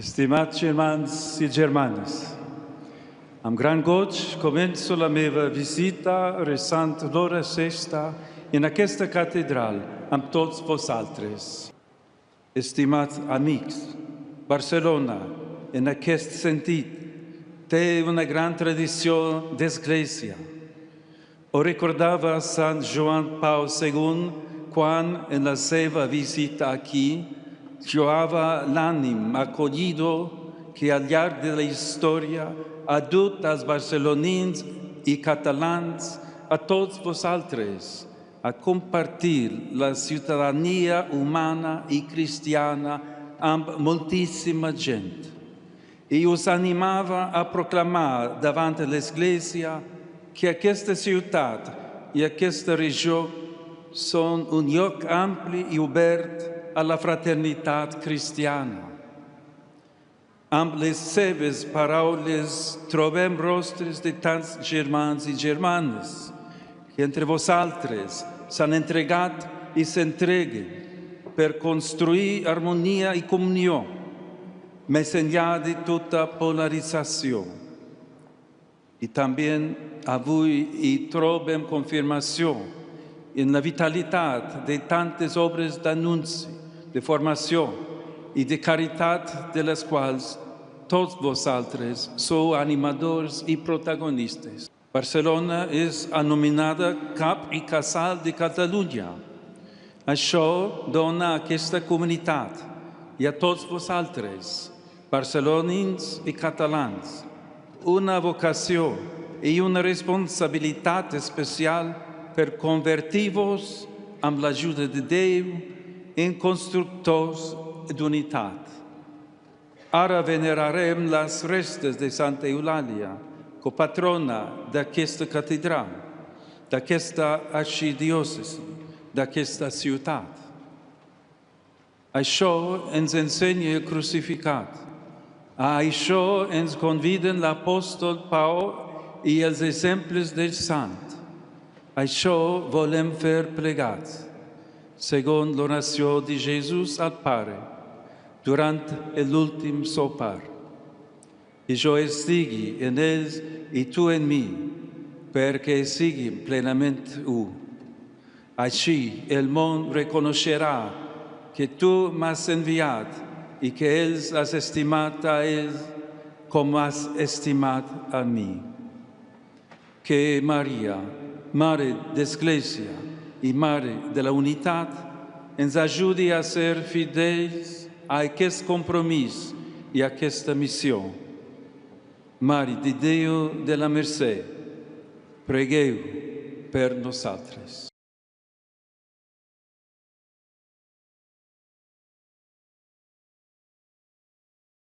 Estimats germans i germanes, amb gran goig començo la meva visita resant l'hora sexta en aquesta catedral amb tots vosaltres. Estimats amics, Barcelona, en aquest sentit, té una gran tradició d'església. Ho recordava Sant Joan Pau II quan, en la seva visita aquí, lloava l'ànim acollido que al llarg de la història ha dut als barcelonins i catalans, a tots vosaltres, a compartir la ciutadania humana i cristiana amb moltíssima gent. I us animava a proclamar davant de l'Església que aquesta ciutat i aquesta regió són un lloc ampli i obert a la fraternitat cristiana. Amb les seves paraules trobem rostres de tants germans i germanes que entre vosaltres s'han entregat i s'entreguen per construir harmonia i comunió, més enllà de tota polarització. I també avui hi trobem confirmació en la vitalitat de tantes obres d'anunci, de formació i de caritat de les quals tots vosaltres sou animadors i protagonistes. Barcelona és anomenada cap i casal de Catalunya. Això dona a aquesta comunitat i a tots vosaltres, barcelonins i catalans, una vocació i una responsabilitat especial per convertir-vos, amb l'ajuda de Déu, en constructors d'unitat. Ara venerarem les restes de Santa Eulàlia, copatrona d'aquesta catedral, d'aquesta arxidiòcesi, d'aquesta ciutat. Això ens ensenya el crucificat. A això ens conviden l'apòstol Pau i els exemples del sant. Això volem fer plegats, segons l'oració de Jesús al Pare, durant l'últim sopar. I jo estigui en ells i tu en mi, perquè siguin plenament u. Així el món reconeixerà que tu m'has enviat i que ells has estimat a ells com has estimat a mi. Que Maria, Mare d'Església i Mare de la Unitat, ens ajudi a ser fidels a aquest compromís i a aquesta missió. Mare de Déu de la Mercè, pregueu per nosaltres.